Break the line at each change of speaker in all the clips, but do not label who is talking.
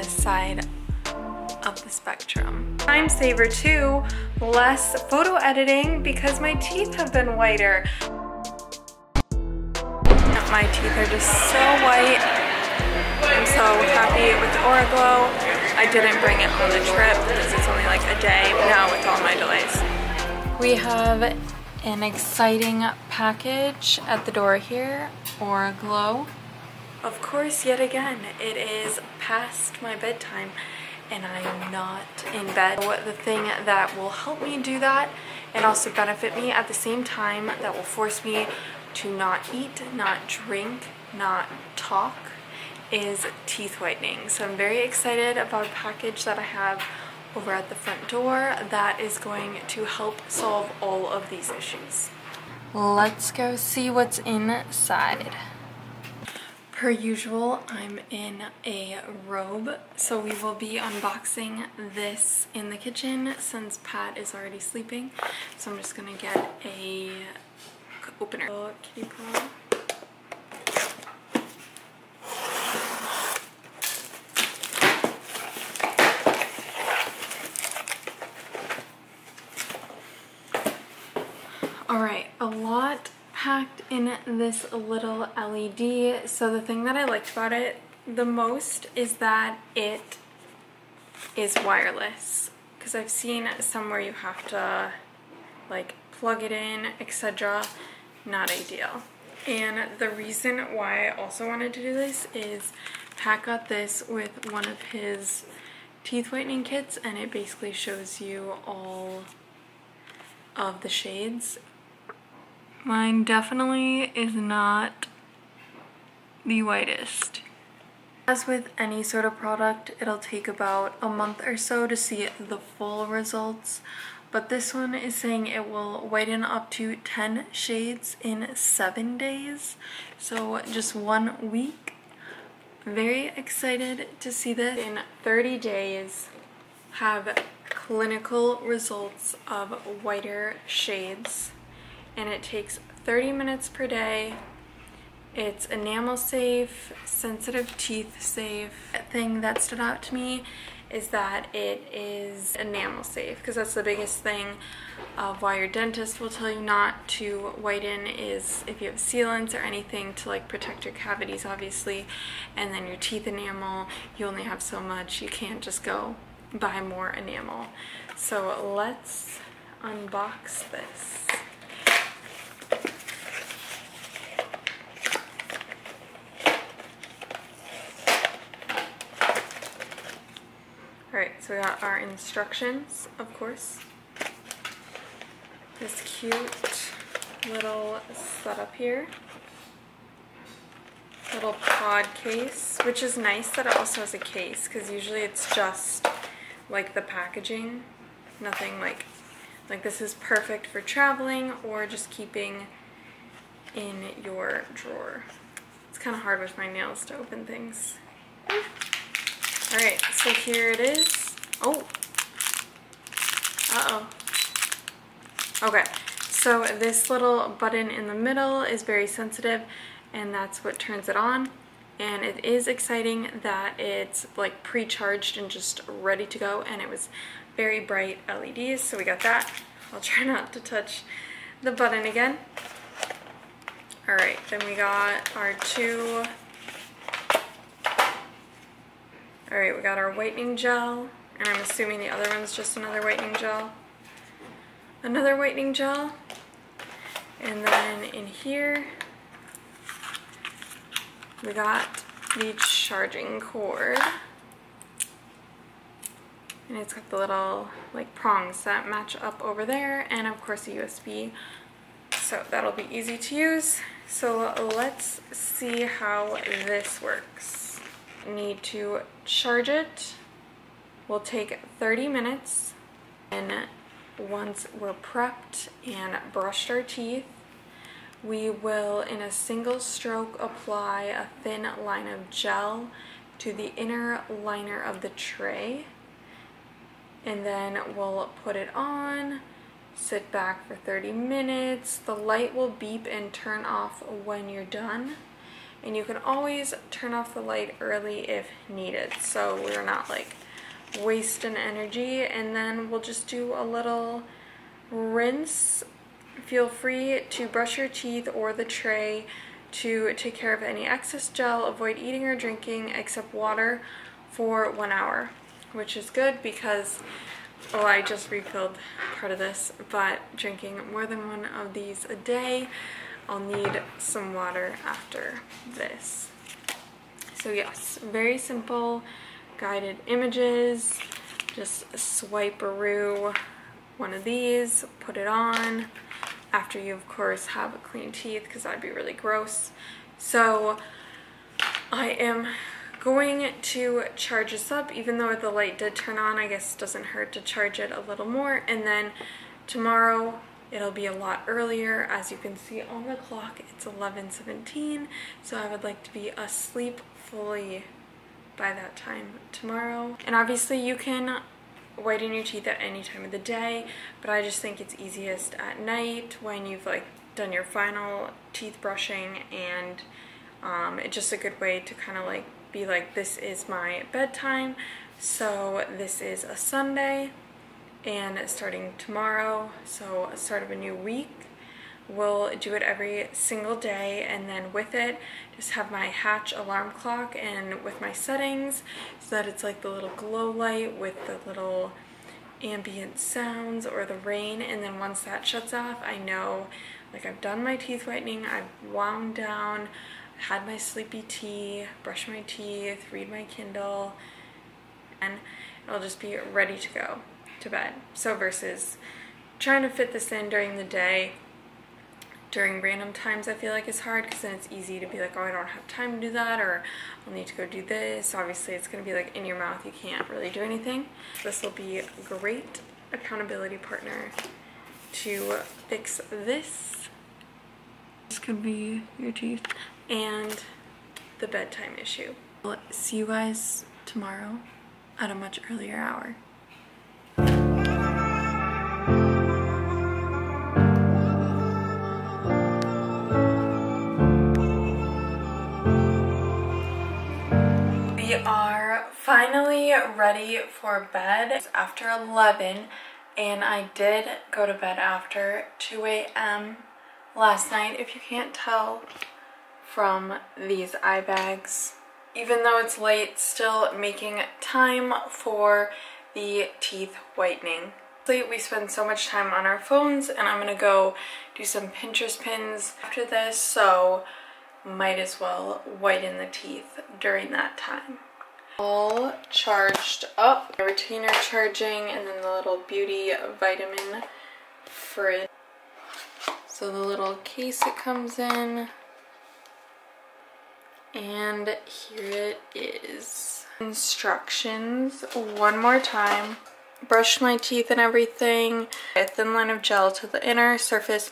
this side of the spectrum. Time saver too, less photo editing because my teeth have been whiter. My teeth are just so white. I'm so happy with the Auraglow. I didn't bring it on the trip because it's only like a day now with all my delays. We have an exciting package at the door here, Auraglow. Of course, yet again, it is past my bedtime and I am not in bed. So the thing that will help me do that and also benefit me at the same time, that will force me to not eat, not drink, not talk, is teeth whitening. So I'm very excited about a package that I have over at the front door that is going to help solve all of these issues. Let's go see what's inside. Per usual, I'm in a robe, so we will be unboxing this in the kitchen since Pat is already sleeping. So I'm just gonna get a opener. Kitty paw. Alright, a lot packed in this little LED. So the thing that I liked about it the most is that it is wireless. Because I've seen somewhere you have to like plug it in, etc. Not ideal. And the reason why I also wanted to do this is Pat got this with one of his teeth whitening kits, and it basically shows you all of the shades. Mine definitely is not the whitest. As with any sort of product, it'll take about a month or so to see the full results, but this one is saying it will whiten up to 10 shades in 7 days, so just 1 week. Very excited to see this. In 30 days, have clinical results of whiter shades, and it takes 30 minutes per day. It's enamel safe, sensitive teeth safe. The thing that stood out to me is that it is enamel safe, because that's the biggest thing of why your dentist will tell you not to whiten, is if you have sealants or anything to like protect your cavities obviously, and then your teeth enamel, you only have so much, you can't just go buy more enamel. So let's unbox this. Alright, so we got our instructions, of course. This cute little setup here. Little pod case, which is nice that it also has a case, because usually it's just like the packaging. Nothing like this is perfect for traveling or just keeping in your drawer. It's kind of hard with my nails to open things. Alright, so here it is. Oh! Uh-oh. Okay, so this little button in the middle is very sensitive, and that's what turns it on. And it is exciting that it's like pre-charged and just ready to go, and it was very bright LEDs, so we got that. I'll try not to touch the button again. Alright, then we got our two... Alright, we got our whitening gel, and I'm assuming the other one's just another whitening gel. Another whitening gel. And then in here, we got the charging cord. And it's got the little like prongs that match up over there, and of course a USB. So that'll be easy to use. So let's see how this works. Need to charge it. Will take 30 minutes, and once we're prepped and brushed our teeth, we will in a single stroke apply a thin line of gel to the inner liner of the tray, and then we'll put it on, sit back for 30 minutes. The light will beep and turn off when you're done. and you can always turn off the light early if needed, so we're not like wasting energy. And then we'll just do a little rinse. Feel free to brush your teeth or the tray to take care of any excess gel. Avoid eating or drinking except water for 1 hour, which is good because, well, I just refilled part of this, but drinking more than one of these a day, I'll need some water after this. So yes, very simple guided images. Just swipe-a-roo one of these, put it on, after you of course have clean teeth, because that'd be really gross. So I am going to charge this up, even though the light did turn on. I guess it doesn't hurt to charge it a little more, and then tomorrow it'll be a lot earlier. As you can see on the clock, it's 11:17, so I would like to be asleep fully by that time tomorrow. And obviously you can whiten your teeth at any time of the day, but I just think it's easiest at night when you've like done your final teeth brushing, and it's just a good way to kind of like be like, this is my bedtime. So this is a Sunday, and starting tomorrow, so start of a new week, we'll do it every single day. And then with it, just have my Hatch alarm clock, and with my settings so that it's like the little glow light with the little ambient sounds or the rain. And then once that shuts off, I know like I've done my teeth whitening, I've wound down, had my sleepy tea, brushed my teeth, read my Kindle, and it'll just be ready to go to bed. So versus trying to fit this in during the day, during random times, I feel like it's hard, because then it's easy to be like, oh, I don't have time to do that, or I'll need to go do this. Obviously it's going to be like in your mouth, you can't really do anything. This will be a great accountability partner to fix this. This could be your teeth and the bedtime issue. I'll see you guys tomorrow at a much earlier hour. We are finally ready for bed. It's after 11, and I did go to bed after 2 a.m. last night, if you can't tell from these eye bags. Even though it's late, still making time for the teeth whitening. We spend so much time on our phones, and I'm gonna go do some Pinterest pins after this, so might as well whiten the teeth during that time. All charged up, retainer charging, and then the little beauty vitamin fridge. So the little case it comes in, and here it is. Instructions one more time. Brush my teeth and everything. A thin line of gel to the inner surface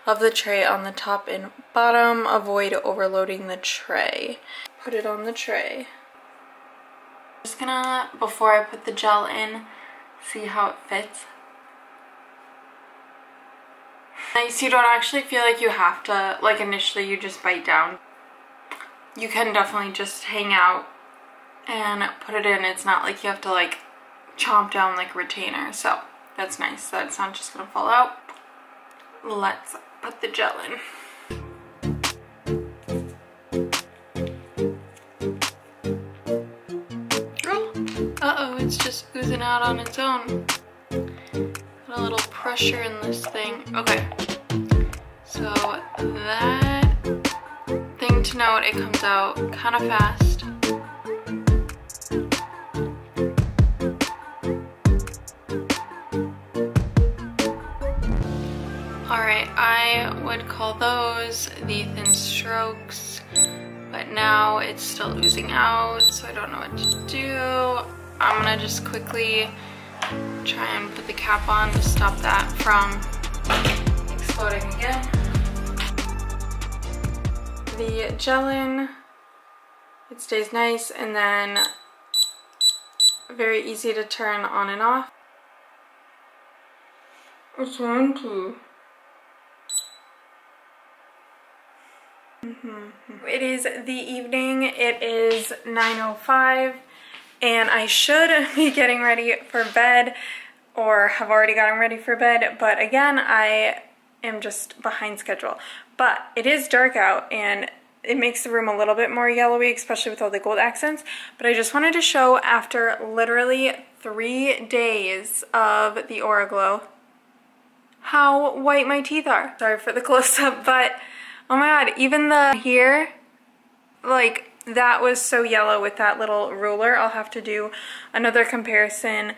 of the tray on the top and bottom. Avoid overloading the tray. Put it on the tray. I'm just gonna, before I put the gel in, see how it fits. Nice, you don't actually feel like you have to, like initially you just bite down. You can definitely just hang out and put it in. It's not like you have to like chomp down like a retainer, so that's nice. So it's not just gonna fall out. Let's put the gel in. Uh-oh, it's just oozing out on its own. Got a little pressure in this thing. Okay, so that thing to note, it comes out kind of fast. Alright, I would call those the thin strokes, but now it's still oozing out, so I don't know what to do. I'm gonna just quickly try and put the cap on to stop that from exploding again. The gel in, it stays nice, and then very easy to turn on and off. It's empty. It is the evening. It is 9:05 and I should be getting ready for bed or have already gotten ready for bed, but again, I am just behind schedule. But it is dark out and it makes the room a little bit more yellowy, especially with all the gold accents. But I just wanted to show, after literally 3 days of the Auraglow, how white my teeth are. Sorry for the close-up, but oh my god, even the here, like, that was so yellow with that little ruler. I'll have to do another comparison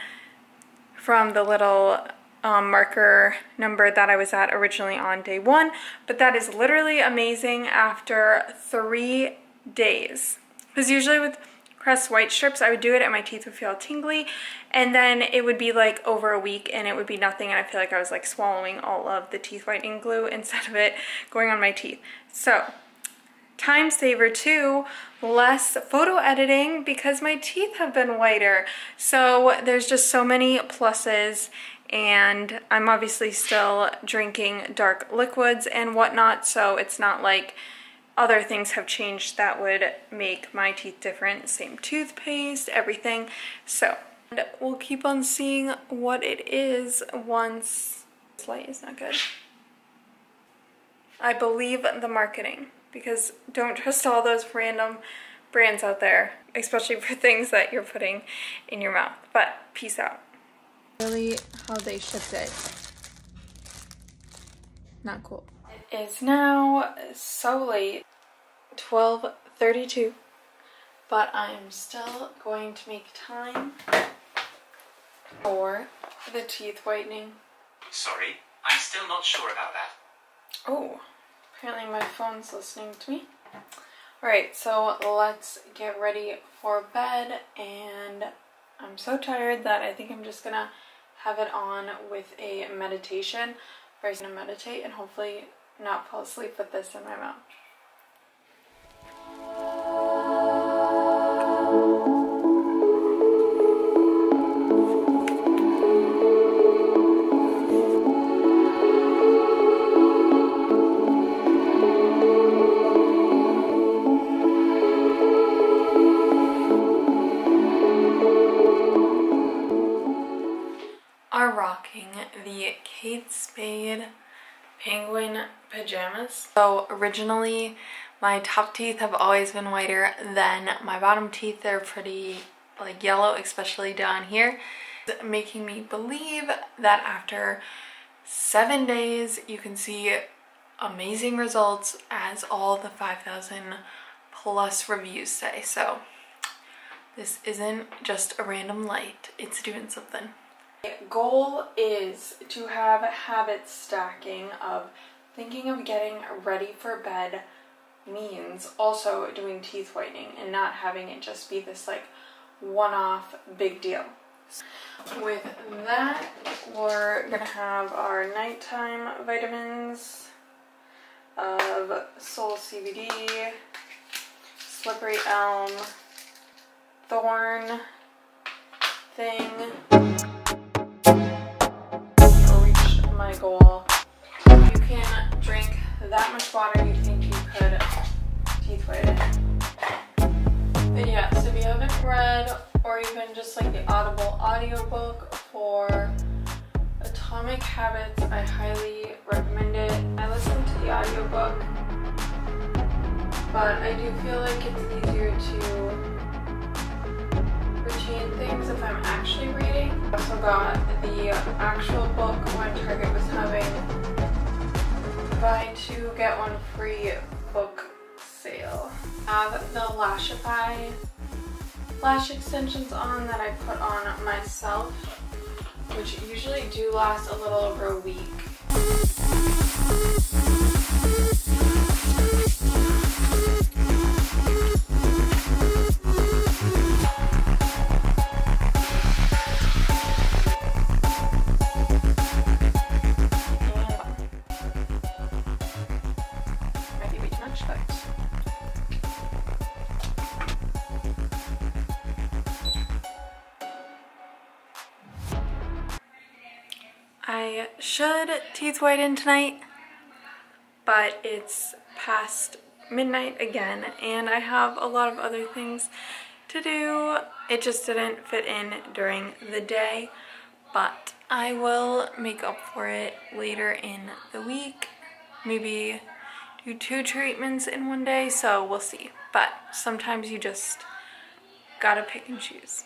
from the little marker number that I was at originally on day 1, but that is literally amazing after 3 days. Because usually with Crest white strips, I would do it and my teeth would feel tingly, and then it would be like over a week and it would be nothing, and I feel like I was like swallowing all of the teeth whitening glue instead of it going on my teeth. So time saver too, less photo editing because my teeth have been whiter. So there's just so many pluses, and I'm obviously still drinking dark liquids and whatnot, so it's not like other things have changed that would make my teeth different. Same toothpaste, everything. So and we'll keep on seeing what it is once. This light is not good. I believe the marketing, because don't trust all those random brands out there, especially for things that you're putting in your mouth. But peace out. Really how they shipped it. Not cool. It is now so late, 12:32, but I'm still going to make time for the teeth whitening.
Sorry, I'm still not sure about that.
Oh, apparently my phone's listening to me. Alright, so let's get ready for bed, and I'm so tired that I think I'm just gonna have it on with a meditation, where I'm gonna meditate and hopefully not fall asleep with this in my mouth. Are rocking the Kate Spade penguin pajamas. So originally my top teeth have always been whiter than my bottom teeth. They're pretty like yellow, especially down here, making me believe that after 7 days you can see amazing results, as all the 5,000 plus reviews say. So this isn't just a random light, it's doing something. My goal is to have habit stacking of thinking of getting ready for bed means also doing teeth whitening and not having it just be this like one-off big deal. With that, we're gonna have our nighttime vitamins of Soul CBD, Slippery Elm, Thorn Thing. My goal. You can drink that much water you think you could teeth whiten. But yes, if you haven't read or even just like the Audible audiobook for Atomic Habits, I highly recommend it. I listened to the audiobook, but I do feel like it's easier to retain things if I'm actually reading. I also got the actual book when Target was having buy 2 get 1 free book sale. I have the Lashify lash extensions on that I put on myself, which usually do last a little over a week. I should teeth whiten tonight, but it's past midnight again, and I have a lot of other things to do. It just didn't fit in during the day, but I will make up for it later in the week. Maybe do 2 treatments in one day, so we'll see. But sometimes you just gotta pick and choose.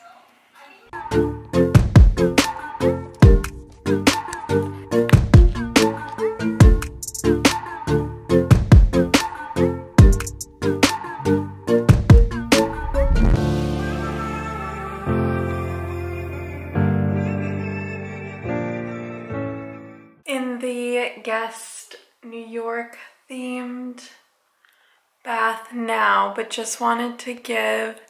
In the guest New York themed bath now, but just wanted to give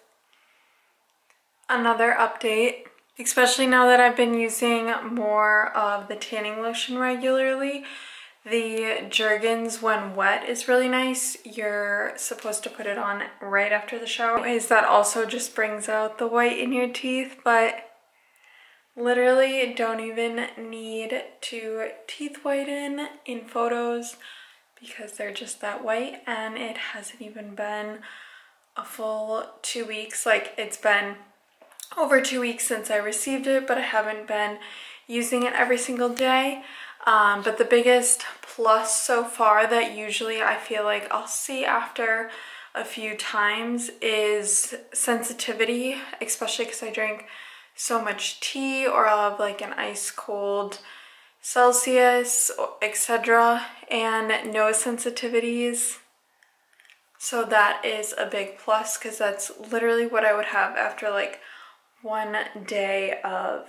another update, especially now that I've been using more of the tanning lotion regularly. The Jergens when wet is really nice. You're supposed to put it on right after the shower. Anyways, that also just brings out the white in your teeth, but literally don't even need to teeth whiten in photos because they're just that white, and it hasn't even been a full 2 weeks. Like, it's been over 2 weeks since I received it, but I haven't been using it every single day. But the biggest plus so far that usually I feel like I'll see after a few times is sensitivity, especially because I drink so much tea, or I'll have like an ice cold Celsius, etc., and no sensitivities. So that is a big plus, because that's literally what I would have after like 1 day of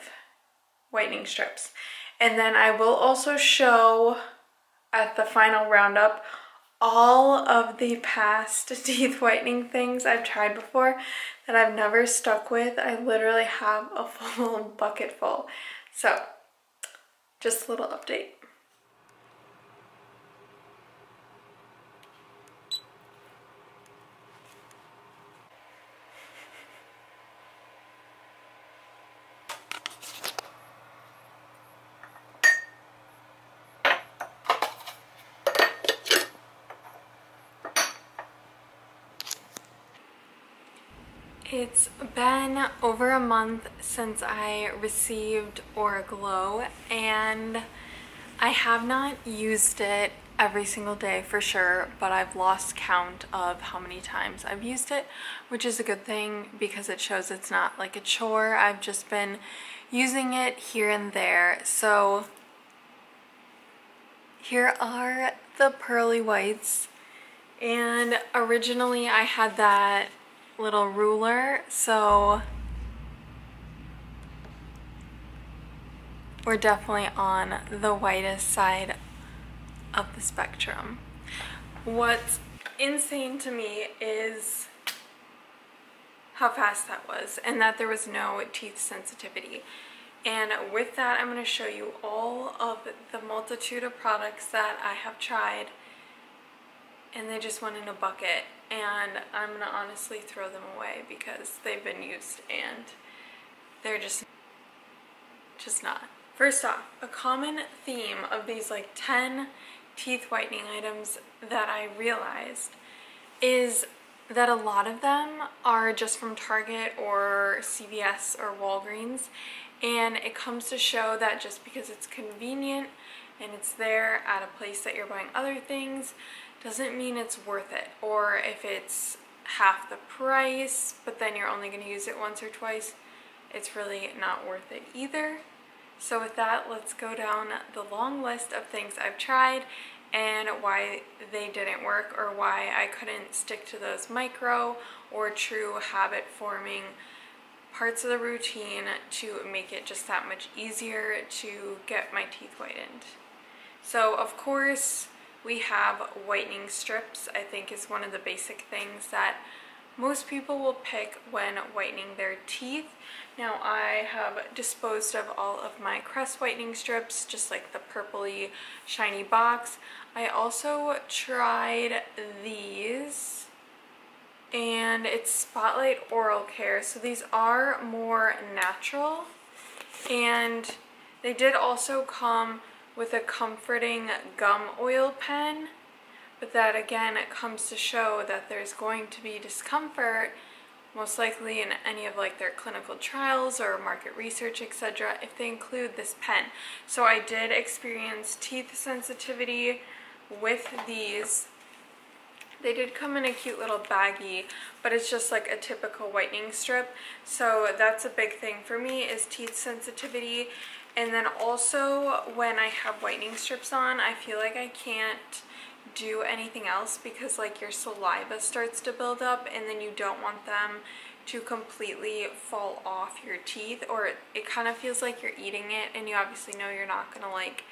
whitening strips. And then I will also show at the final roundup all of the past teeth whitening things I've tried before that I've never stuck with. I literally have a full bucket full. So just a little update. It's been over a month since I received Auraglow, and I have not used it every single day for sure, but I've lost count of how many times I've used it, which is a good thing because it shows it's not like a chore. I've just been using it here and there. So here are the pearly whites, and originally I had that little ruler, so we're definitely on the whitest side of the spectrum. What's insane to me is how fast that was, and that there was no teeth sensitivity. And with that, I'm going to show you all of the multitude of products that I have tried, and they just went in a bucket, and I'm gonna honestly throw them away because they've been used and they're just not. First off, a common theme of these like 10 teeth whitening items that I realized is that a lot of them are just from Target or CVS or Walgreens, and it comes to show that just because it's convenient and it's there at a place that you're buying other things doesn't mean it's worth it. Or if it's half the price but then you're only going to use it once or twice, it's really not worth it either. So with that, let's go down the long list of things I've tried and why they didn't work, or why I couldn't stick to those micro or true habit forming parts of the routine to make it just that much easier to get my teeth whitened. So of course we have whitening strips. I think is one of the basic things that most people will pick when whitening their teeth. Now I have disposed of all of my Crest whitening strips, just like the purpley shiny box. I also tried these, and it's Spotlight Oral Care. So these are more natural, and they did also come with a comforting gum oil pen, but that again, it comes to show that there's going to be discomfort, most likely in any of like their clinical trials or market research, etc., if they include this pen. So I did experience teeth sensitivity with these. They did come in a cute little baggie, but it's just like a typical whitening strip. So that's a big thing for me, is teeth sensitivity. And then also when I have whitening strips on, I feel like I can't do anything else because like your saliva starts to build up, and then you don't want them to completely fall off your teeth, or it kind of feels like you're eating it, and you obviously know you're not gonna like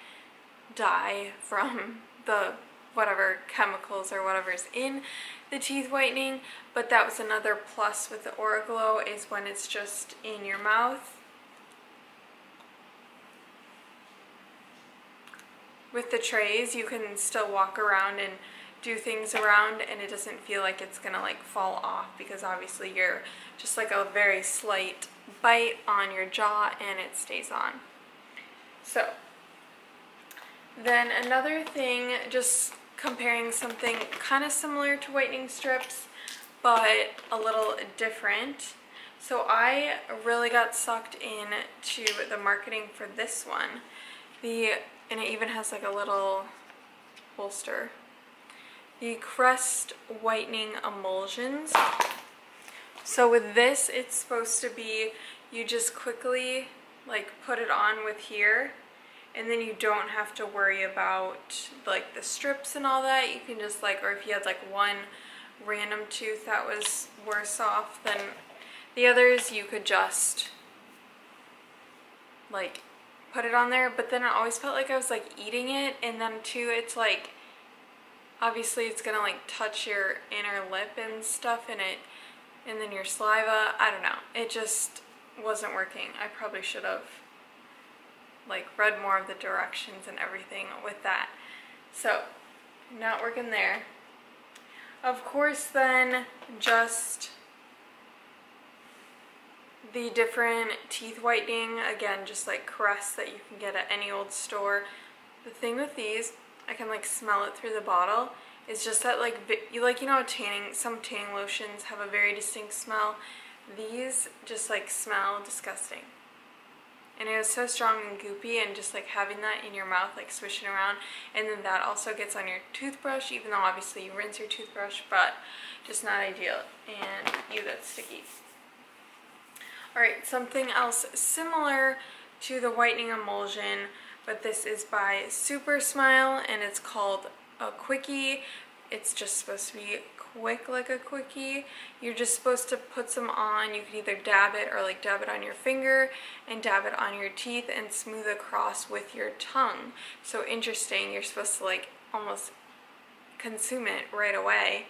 die from the whatever chemicals or whatever's in the teeth whitening. But that was another plus with the Auraglow, is when it's just in your mouth. With the trays, you can still walk around and do things around, and it doesn't feel like it's gonna like fall off, because obviously you're just like a very slight bite on your jaw and it stays on. So then another thing, just comparing something kind of similar to whitening strips but a little different. So I really got sucked in to the marketing for this one. And it even has like a little holster. The Crest Whitening Emulsions. So with this, it's supposed to be, you just quickly like put it on with here, and then you don't have to worry about like the strips and all that. You can just like, or if you had like one random tooth that was worse off than the others, you could just like put it on there. But then I always felt like I was like eating it, and then too, it's like, obviously it's gonna like touch your inner lip and stuff, and then your saliva. I don't know, it just wasn't working. I probably should have like read more of the directions and everything with that. So not working there. Of course, then just the different teeth whitening, again, just like Crest that you can get at any old store. The thing with these, I can like smell it through the bottle, is just that like, you know, some tanning lotions have a very distinct smell. These just like smell disgusting. And it was so strong and goopy, and just like having that in your mouth, like swishing around, and then that also gets on your toothbrush, even though obviously you rinse your toothbrush, but just not ideal. And ew, that's sticky. Alright, something else similar to the whitening emulsion, but this is by Super Smile, and it's called a Quickie. It's just supposed to be quick like a quickie. You're just supposed to put some on. You can either dab it or like dab it on your finger and dab it on your teeth and smooth across with your tongue. So interesting, you're supposed to like almost consume it right away,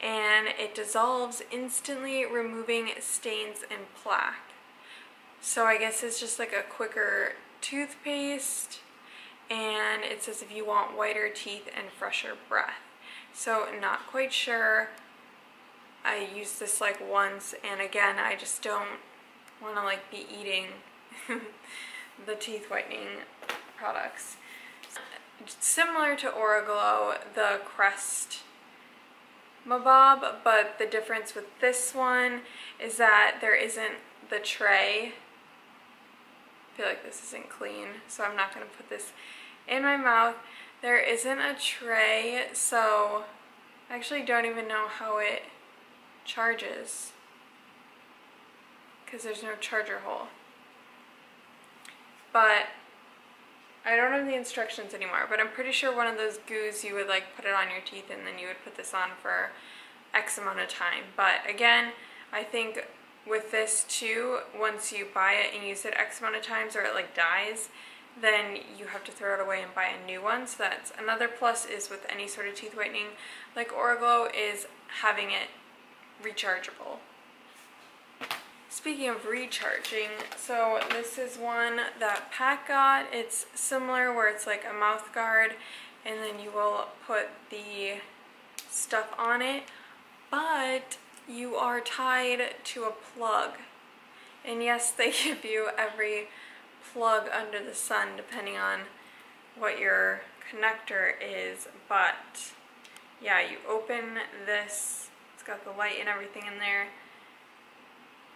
and it dissolves instantly, removing stains and plaque. So I guess it's just like a quicker toothpaste, and it says if you want whiter teeth and fresher breath. So not quite sure. I used this like once, and again, I just don't want to like be eating the teeth whitening products. Similar to Auraglow, the Crest Mabob, but the difference with this one is that there isn't the tray. I feel like this isn't clean, so I'm not going to put this in my mouth. There isn't a tray, so I actually don't even know how it charges, because there's no charger hole. But I don't have the instructions anymore, but I'm pretty sure one of those goos, you would like put it on your teeth and then you would put this on for X amount of time. But again, I think with this too, once you buy it and use it X amount of times, or it like dies, then you have to throw it away and buy a new one. So that's another plus, is with any sort of teeth whitening like Auraglow, is having it rechargeable. Speaking of recharging, so this is one that Pat got. It's similar, where it's like a mouth guard, and then you will put the stuff on it, but you are tied to a plug. And yes, they give you every plug under the sun depending on what your connector is, but yeah, you open this, it's got the light and everything in there.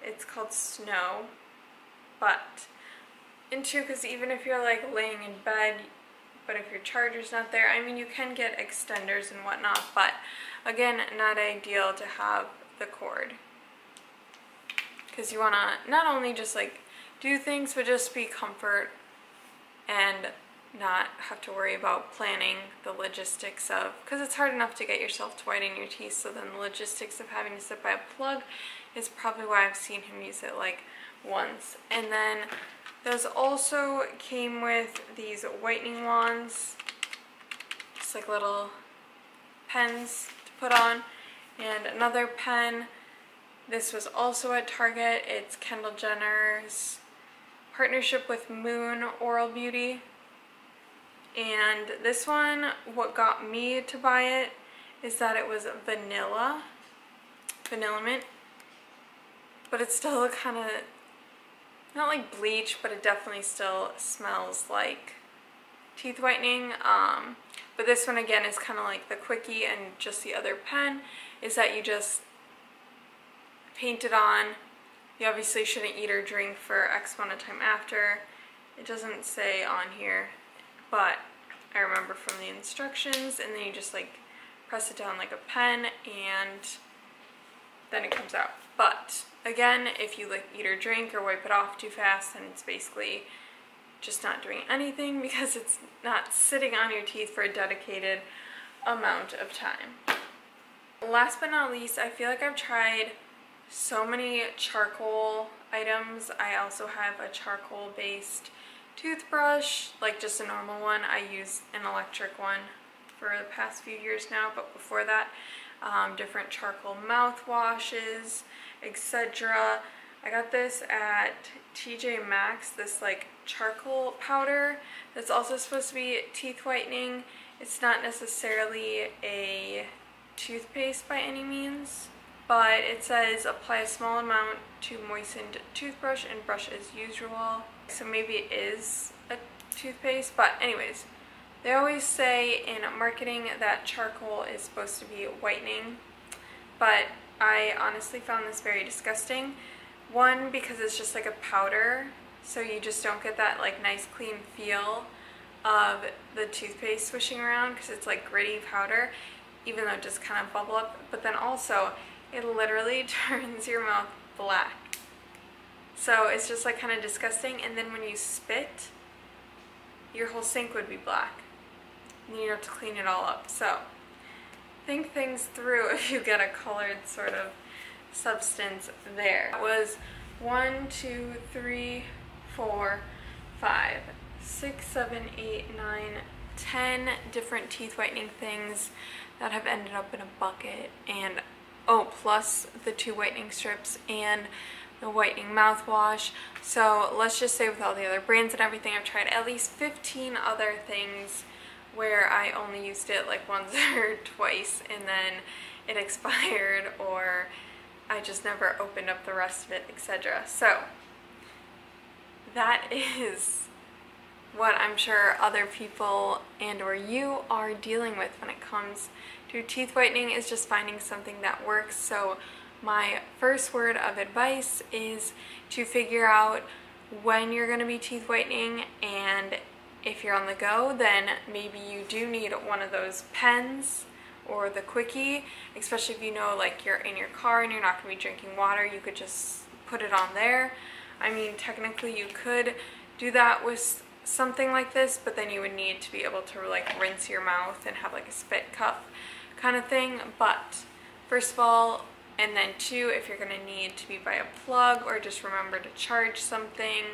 It's called Snow, but because even if you're like laying in bed, but if your charger's not there, I mean, you can get extenders and whatnot, but again, not ideal to have the cord, because you want to not only just like do things, but just be comfort and not have to worry about planning the logistics of, because it's hard enough to get yourself to whiten your teeth, so then the logistics of having to sit by a plug is probably why I've seen him use it like once. And then those also came with these whitening wands, just like little pens to put on, and another pen. This was also at Target. It's Kendall Jenner's partnership with Moon Oral Beauty. And this one, what got me to buy it is that it was vanilla mint, but it's still kind of, not like bleach, but it definitely still smells like teeth whitening. But this one again is kind of like the quickie, and just the other pen is that you just paint it on. You obviously shouldn't eat or drink for X amount of time after. It doesn't say on here, but I remember from the instructions, and then you just like press it down like a pen and then it comes out. But again, if you like eat or drink or wipe it off too fast, then it's basically just not doing anything, because it's not sitting on your teeth for a dedicated amount of time. Last but not least, I feel like I've tried so many charcoal items. I also have a charcoal based toothbrush, like just a normal one. I use an electric one for the past few years now, but before that, different charcoal mouthwashes, etc. I got this at TJ Maxx, this like charcoal powder that's also supposed to be teeth whitening. It's not necessarily a toothpaste by any means, but it says apply a small amount to moistened toothbrush and brush as usual. So maybe it is a toothpaste, but anyways, they always say in marketing that charcoal is supposed to be whitening, but I honestly found this very disgusting. One, because it's just like a powder, so you just don't get that like nice clean feel of the toothpaste swishing around, because it's like gritty powder, even though it just kind of bubble up. But then also, it literally turns your mouth black. So it's just like kind of disgusting. And then when you spit, your whole sink would be black. And you have to clean it all up. So think things through if you get a colored sort of substance there. It was 1, 2, 3, 4, 5, 6, 7, 8, 9, 10 different teeth whitening things that have ended up in a bucket, and oh, plus the 2 whitening strips and the whitening mouthwash. So let's just say with all the other brands and everything, I've tried at least 15 other things where I only used it like once or twice and then it expired, or I just never opened up the rest of it, etc. So that is what I'm sure other people and or you are dealing with when it comes to teeth whitening, is just finding something that works. So my first word of advice is to figure out when you're going to be teeth whitening, and if you're on the go, then maybe you do need one of those pens or the quickie, especially if you know like you're in your car and you're not going to be drinking water, you could just put it on there. I mean, technically you could do that with something like this, but then you would need to be able to like rinse your mouth and have like a spit cup kind of thing. But first of all, and then 2, if you're going to need to be by a plug, or just remember to charge something,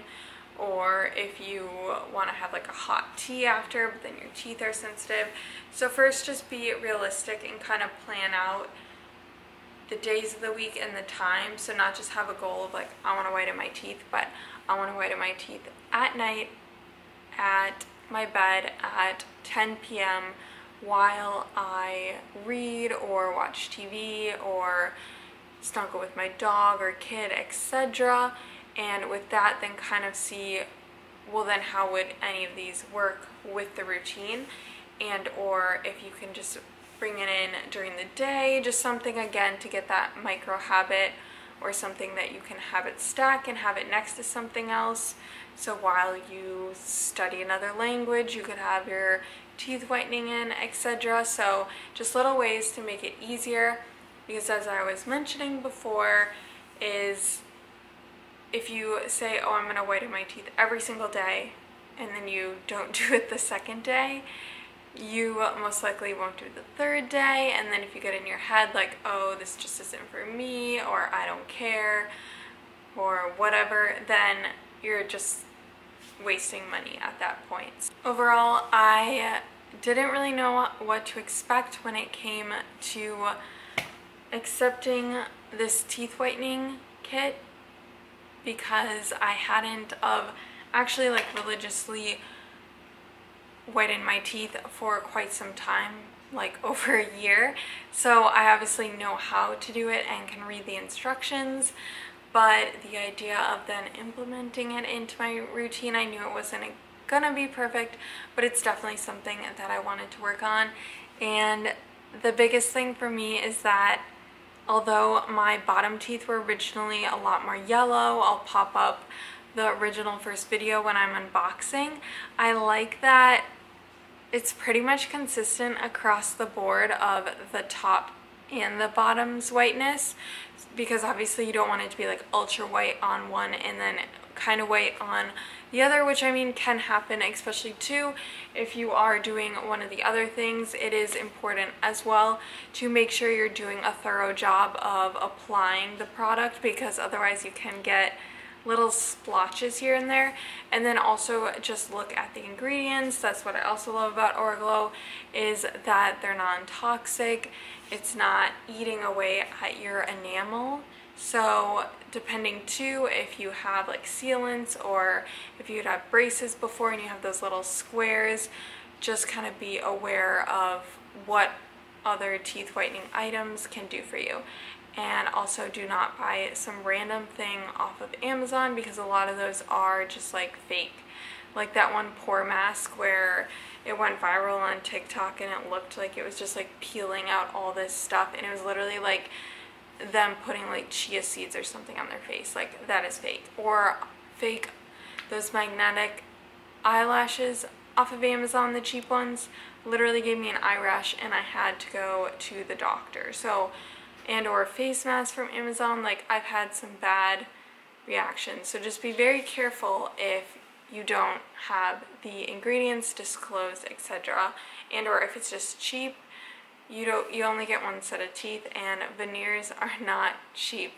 or if you want to have like a hot tea after, but then your teeth are sensitive. So first, just be realistic and kind of plan out the days of the week and the time. So not just have a goal of like, I want to whiten my teeth, but I want to whiten my teeth at night at my bed at 10 p.m. while I read or watch TV or snuggle with my dog or kid, etc. And with that, then kind of see, well then how would any of these work with the routine, and or if you can just bring it in during the day, just something again to get that micro habit, or something that you can have it stack and have it next to something else. So while you study another language, you could have your teeth whitening in, etc. So just little ways to make it easier, because as I was mentioning before, is if you say, oh, I'm gonna whiten my teeth every single day, and then you don't do it the second day, you most likely won't do the third day, and then if you get in your head like, oh, this just isn't for me, or I don't care, or whatever, then you're just wasting money at that point. Overall, I didn't really know what to expect when it came to accepting this teeth whitening kit, because I hadn't actually like religiously whitened my teeth for quite some time, like over a year. So I obviously know how to do it and can read the instructions, but the idea of then implementing it into my routine, I knew it wasn't gonna be perfect, but it's definitely something that I wanted to work on. And the biggest thing for me is that although my bottom teeth were originally a lot more yellow, I'll pop up the original first video when I'm unboxing, I like that it's pretty much consistent across the board of the top and the bottom's whiteness, because obviously you don't want it to be like ultra white on one and then kind of white on the other, which I mean can happen, especially too if you are doing one of the other things. It is important as well to make sure you're doing a thorough job of applying the product, because otherwise you can get little splotches here and there. And then also just look at the ingredients. That's what I also love about Auraglow, is that they're non-toxic. It's not eating away at your enamel. So depending too if you have like sealants, or if you'd have braces before and you have those little squares, just kind of be aware of what other teeth whitening items can do for you. And also do not buy some random thing off of Amazon, because a lot of those are just like fake. Like that one pore mask where it went viral on TikTok and it looked like it was just like peeling out all this stuff, and it was literally like them putting like chia seeds or something on their face. Like that is fake. Or fake those magnetic eyelashes off of Amazon, the cheap ones, literally gave me an eye rash and I had to go to the doctor. So, and or face mask from Amazon, like I've had some bad reactions. So just be very careful if you don't have the ingredients disclosed, etc. And or if it's just cheap, you only get one set of teeth, and veneers are not cheap,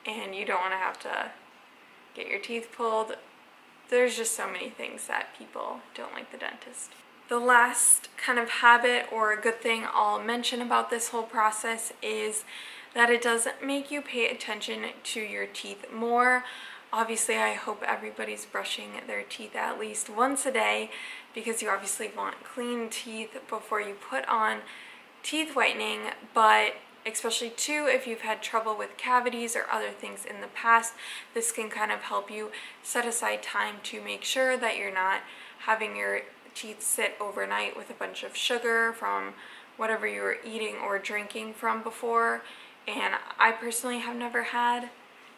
and you don't want to have to get your teeth pulled. There's just so many things that people don't like the dentist. The last kind of habit or good thing I'll mention about this whole process is that it does make you pay attention to your teeth more. Obviously, I hope everybody's brushing their teeth at least once a day, because you obviously want clean teeth before you put on teeth whitening, but especially too if you've had trouble with cavities or other things in the past, this can kind of help you set aside time to make sure that you're not having your teeth sit overnight with a bunch of sugar from whatever you were eating or drinking from before. And I personally have never had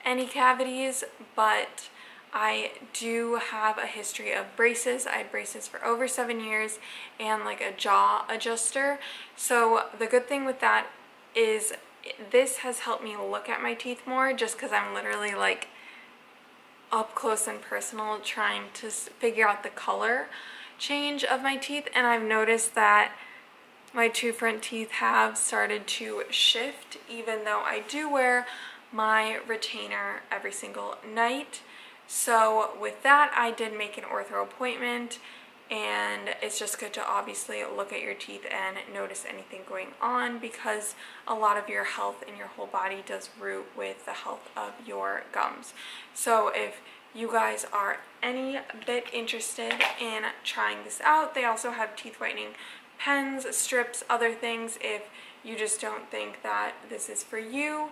any cavities, but I do have a history of braces. I had braces for over 7 years and like a jaw adjuster. So the good thing with that is this has helped me look at my teeth more, just because I'm literally like up close and personal trying to figure out the color change of my teeth. And I've noticed that my two front teeth have started to shift, even though I do wear my retainer every single night. So with that, I did make an ortho appointment, and it's just good to obviously look at your teeth and notice anything going on, because a lot of your health in your whole body does root with the health of your gums. So if you guys are any bit interested in trying this out, they also have teeth whitening pens, strips, other things if you just don't think that this is for you.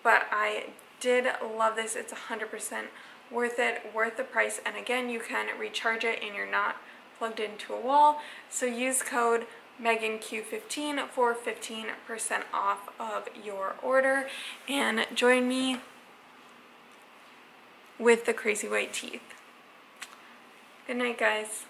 But I did love this. It's 100% worth it, worth the price. And again, you can recharge it and you're not plugged into a wall. So use code Megan Q15 for 15% off of your order, and join me with the crazy white teeth. Good night, guys.